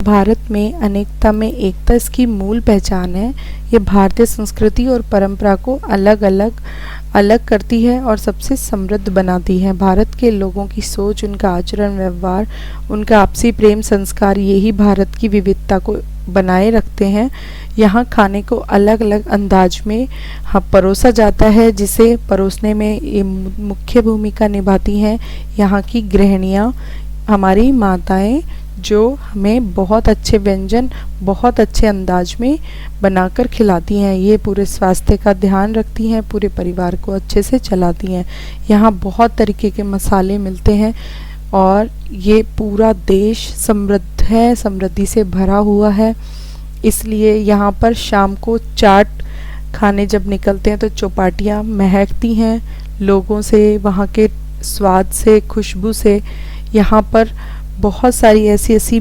भारत में अनेकता में एकता इसकी मूल पहचान है। ये भारतीय संस्कृति और परंपरा को अलग करती है और सबसे समृद्ध बनाती है। भारत के लोगों की सोच, उनका आचरण व्यवहार, उनका आपसी प्रेम संस्कार, यही भारत की विविधता को बनाए रखते हैं। यहाँ खाने को अलग अलग अंदाज में परोसा जाता है, जिसे परोसने में ये मुख्य भूमिका निभाती हैं यहाँ की गृहिणियाँ, हमारी माताएं, जो हमें बहुत अच्छे व्यंजन बहुत अच्छे अंदाज में बनाकर खिलाती हैं। ये पूरे स्वास्थ्य का ध्यान रखती हैं, पूरे परिवार को अच्छे से चलाती हैं। यहाँ बहुत तरीके के मसाले मिलते हैं और ये पूरा देश समृद्ध है, समृद्धि से भरा हुआ है। इसलिए यहाँ पर शाम को चाट खाने जब निकलते हैं तो चौपाटियाँ महकती हैं लोगों से, वहाँ के स्वाद से, खुशबू से। यहाँ पर बहुत सारी ऐसी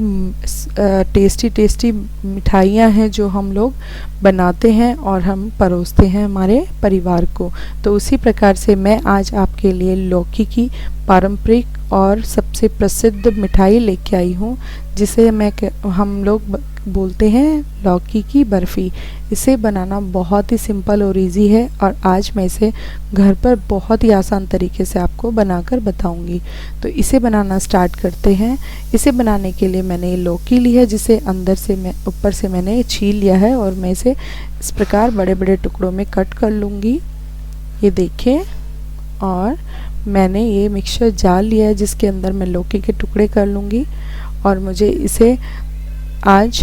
टेस्टी मिठाइयाँ हैं जो हम लोग बनाते हैं और हम परोसते हैं हमारे परिवार को। तो उसी प्रकार से मैं आज आपके लिए लौकी की पारंपरिक और सबसे प्रसिद्ध मिठाई लेके आई हूँ, जिसे हम लोग बोलते हैं लौकी की बर्फ़ी। इसे बनाना बहुत ही सिंपल और इजी है और आज मैं इसे घर पर बहुत ही आसान तरीके से आपको बनाकर बताऊंगी। तो इसे बनाना स्टार्ट करते हैं। इसे बनाने के लिए मैंने ये लौकी ली है, जिसे ऊपर से मैंने छील लिया है और मैं इसे इस प्रकार बड़े बड़े टुकड़ों में कट कर लूँगी। ये देखिए, और मैंने ये मिक्सचर जार लिया है जिसके अंदर मैं लौकी के टुकड़े कर लूँगी। और मुझे इसे आज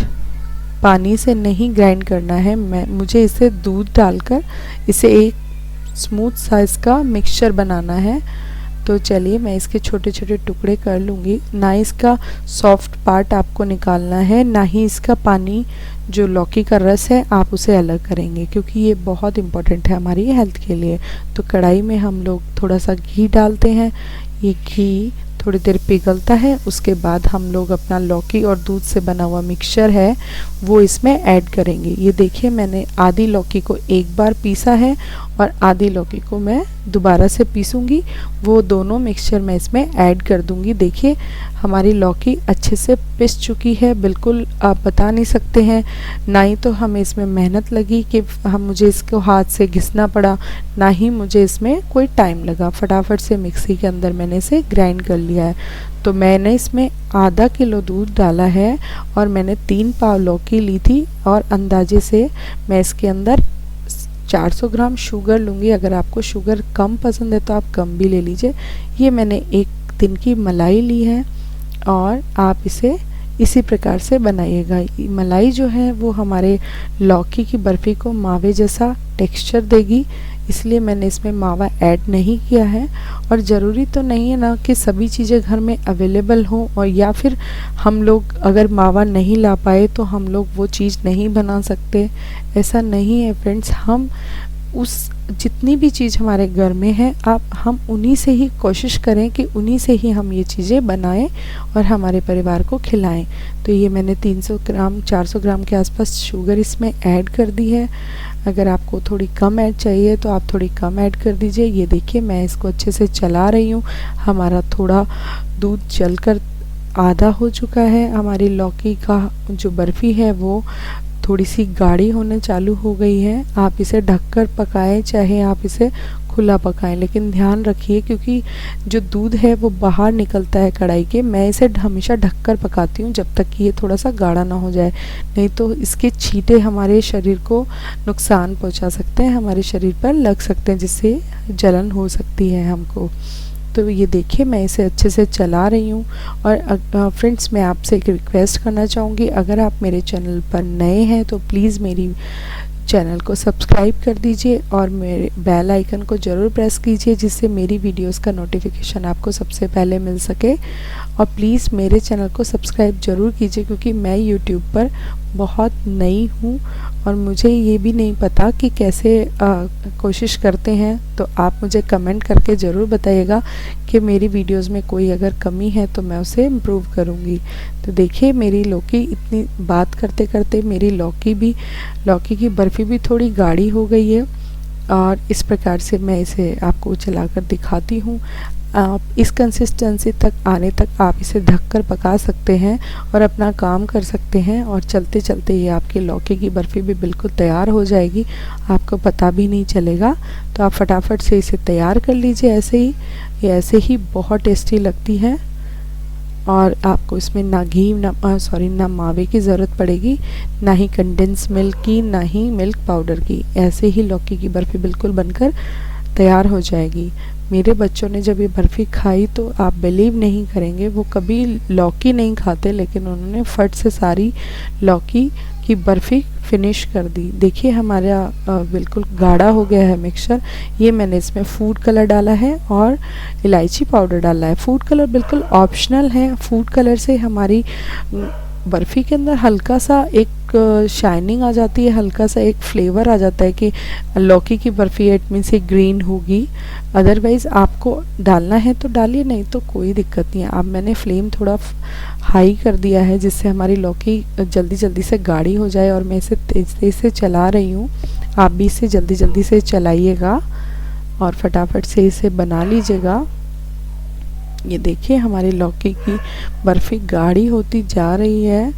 पानी से नहीं ग्राइंड करना है, मुझे इसे दूध डालकर इसे एक स्मूथ साइज का मिक्सचर बनाना है। तो चलिए मैं इसके छोटे छोटे टुकड़े कर लूँगी। ना इसका सॉफ्ट पार्ट आपको निकालना है, ना ही इसका पानी जो लौकी का रस है आप उसे अलग करेंगे, क्योंकि ये बहुत इम्पोर्टेंट है हमारी हेल्थ के लिए। तो कढ़ाई में हम लोग थोड़ा सा घी डालते हैं। ये घी थोड़ी देर पिघलता है, उसके बाद हम लोग अपना लौकी और दूध से बना हुआ मिक्सचर है वो इसमें ऐड करेंगे। ये देखिए, मैंने आधी लौकी को एक बार पीसा है और आधी लौकी को मैं दोबारा से पीसूंगी। वो दोनों मिक्सचर मैं इसमें ऐड कर दूंगी। देखिए हमारी लौकी अच्छे से पिस चुकी है, बिल्कुल आप बता नहीं सकते हैं। ना ही तो हमें इसमें मेहनत लगी कि मुझे इसको हाथ से घिसना पड़ा, ना ही मुझे इसमें कोई टाइम लगा। फटाफट से मिक्सी के अंदर मैंने इसे ग्राइंड कर लिया है। तो मैंने इसमें आधा किलो दूध डाला है और मैंने 3 पाव लौकी ली थी और अंदाजे से मैं इसके अंदर 400 ग्राम शुगर लूँगी। अगर आपको शुगर कम पसंद है तो आप कम भी ले लीजिए। ये मैंने 1 दिन की मलाई ली है और आप इसे इसी प्रकार से बनाइएगा। मलाई जो है वो हमारे लौकी की बर्फ़ी को मावे जैसा टेक्सचर देगी, इसलिए मैंने इसमें मावा ऐड नहीं किया है। और ज़रूरी तो नहीं है ना कि सभी चीज़ें घर में अवेलेबल हों, और या फिर हम लोग अगर मावा नहीं ला पाए तो हम लोग वो चीज़ नहीं बना सकते, ऐसा नहीं है फ्रेंड्स। हम जितनी भी चीज़ हमारे घर में है हम उन्हीं से ही कोशिश करें कि उन्हीं से ही हम ये चीज़ें बनाएं और हमारे परिवार को खिलाएं। तो ये मैंने 300 ग्राम 400 ग्राम के आसपास शुगर इसमें ऐड कर दी है। अगर आपको थोड़ी कम ऐड चाहिए तो आप थोड़ी कम ऐड कर दीजिए। ये देखिए मैं इसको अच्छे से चला रही हूँ। हमारा थोड़ा दूध चलकर आधा हो चुका है। हमारी लौकी का जो बर्फ़ी है वो थोड़ी सी गाढ़ी होने चालू हो गई है। आप इसे ढककर पकाएं, चाहे आप इसे खुला पकाएं, लेकिन ध्यान रखिए क्योंकि जो दूध है वो बाहर निकलता है कढ़ाई के। मैं इसे हमेशा ढककर पकाती हूँ जब तक कि ये थोड़ा सा गाढ़ा ना हो जाए, नहीं तो इसके छींटे हमारे शरीर को नुकसान पहुँचा सकते हैं, हमारे शरीर पर लग सकते हैं, जिससे जलन हो सकती है हमको। तो ये देखिए मैं इसे अच्छे से चला रही हूँ। और फ्रेंड्स मैं आपसे एक रिक्वेस्ट करना चाहूँगी, अगर आप मेरे चैनल पर नए हैं तो प्लीज़ मेरी चैनल को सब्सक्राइब कर दीजिए और मेरे बेल आइकन को ज़रूर प्रेस कीजिए, जिससे मेरी वीडियोस का नोटिफिकेशन आपको सबसे पहले मिल सके। और प्लीज़ मेरे चैनल को सब्सक्राइब ज़रूर कीजिए, क्योंकि मैं यूट्यूब पर बहुत नई हूँ और मुझे ये भी नहीं पता कि कैसे कोशिश करते हैं। तो आप मुझे कमेंट करके ज़रूर बताइएगा कि मेरी वीडियोस में कोई अगर कमी है तो मैं उसे इम्प्रूव करूँगी। तो देखिए मेरी लौकी इतनी बात करते करते मेरी लौकी की बर्फ़ी भी थोड़ी गाढ़ी हो गई है और इस प्रकार से मैं इसे आपको चलाकर दिखाती हूँ। आप इस कंसिस्टेंसी तक आने तक आप इसे ढककर पका सकते हैं और अपना काम कर सकते हैं, और चलते चलते ये आपकी लौकी की बर्फ़ी भी बिल्कुल तैयार हो जाएगी, आपको पता भी नहीं चलेगा। तो आप फटाफट से इसे तैयार कर लीजिए। ऐसे ही ये ऐसे ही बहुत टेस्टी लगती है, और आपको इसमें ना घी ना मावे की ज़रूरत पड़ेगी, ना ही कंडेंस मिल्क की, ना ही मिल्क पाउडर की। ऐसे ही लौकी की बर्फ़ी बिल्कुल बनकर तैयार हो जाएगी। मेरे बच्चों ने जब ये बर्फ़ी खाई तो आप बिलीव नहीं करेंगे, वो कभी लौकी नहीं खाते, लेकिन उन्होंने फट से सारी लौकी की बर्फ़ी फिनिश कर दी। देखिए हमारा बिल्कुल गाढ़ा हो गया है मिक्सचर। ये मैंने इसमें फूड कलर डाला है और इलायची पाउडर डाला है। फूड कलर बिल्कुल ऑप्शनल है। फूड कलर से हमारी बर्फ़ी के अंदर हल्का सा एक शाइनिंग आ जाती है, हल्का सा एक फ्लेवर आ जाता है कि लौकी की बर्फ़ी है, इट मीन्स ये ग्रीन होगी। अदरवाइज़ आपको डालना है तो डालिए, नहीं तो कोई दिक्कत नहीं है। अब मैंने फ्लेम थोड़ा हाई कर दिया है जिससे हमारी लौकी जल्दी जल्दी से गाढ़ी हो जाए, और मैं इसे तेज़ तेज़ से चला रही हूँ। आप भी इसे जल्दी जल्दी से चलाइएगा और फटाफट से इसे बना लीजिएगा। ये देखिए हमारी लौकी की बर्फ़ी गाढ़ी होती जा रही है।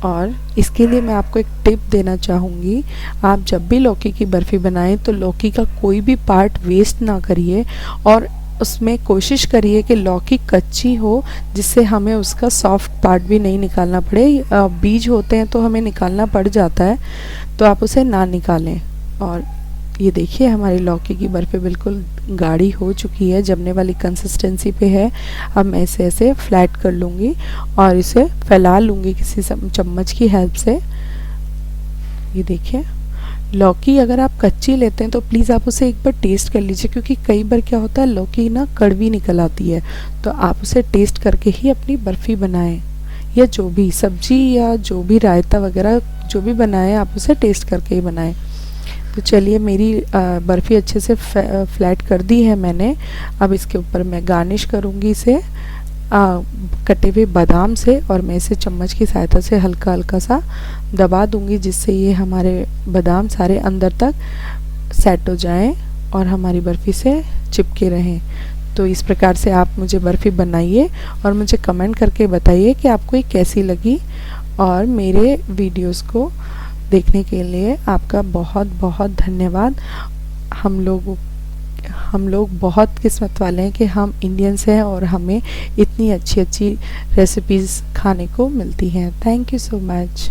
और इसके लिए मैं आपको एक टिप देना चाहूँगी, आप जब भी लौकी की बर्फ़ी बनाएं तो लौकी का कोई भी पार्ट वेस्ट ना करिए, और उसमें कोशिश करिए कि लौकी कच्ची हो, जिससे हमें उसका सॉफ्ट पार्ट भी नहीं निकालना पड़े। बीज होते हैं तो हमें निकालना पड़ जाता है, तो आप उसे ना निकालें। और ये देखिए हमारी लौकी की बर्फ़ी बिल्कुल गाढ़ी हो चुकी है, जमने वाली कंसिस्टेंसी पे है। अब मैं इसे ऐसे फ्लैट कर लूँगी और इसे फैला लूँगी किसी चम्मच की हेल्प से। ये देखिए लौकी अगर आप कच्ची लेते हैं तो प्लीज़ आप उसे एक बार टेस्ट कर लीजिए, क्योंकि कई बार क्या होता है लौकी ना कड़वी निकल आती है। तो आप उसे टेस्ट करके ही अपनी बर्फ़ी बनाएं, या जो भी सब्जी या जो भी रायता वगैरह जो भी बनाएं आप उसे टेस्ट करके ही बनाएं। तो चलिए मेरी बर्फ़ी अच्छे से फ्लैट कर दी है मैंने। अब इसके ऊपर मैं गार्निश करूँगी इसे कटे हुए बादाम से, और मैं इसे चम्मच की सहायता से हल्का हल्का सा दबा दूंगी, जिससे ये हमारे बादाम सारे अंदर तक सेट हो जाएं और हमारी बर्फ़ी से चिपके रहें। तो इस प्रकार से आप मुझे बर्फ़ी बनाइए और मुझे कमेंट करके बताइए कि आपको ये कैसी लगी। और मेरे वीडियोस को देखने के लिए आपका बहुत बहुत धन्यवाद। हम लोग बहुत किस्मत वाले हैं कि हम इंडियंस हैं और हमें इतनी अच्छी अच्छी रेसिपीज़ खाने को मिलती हैं। Thank you so much.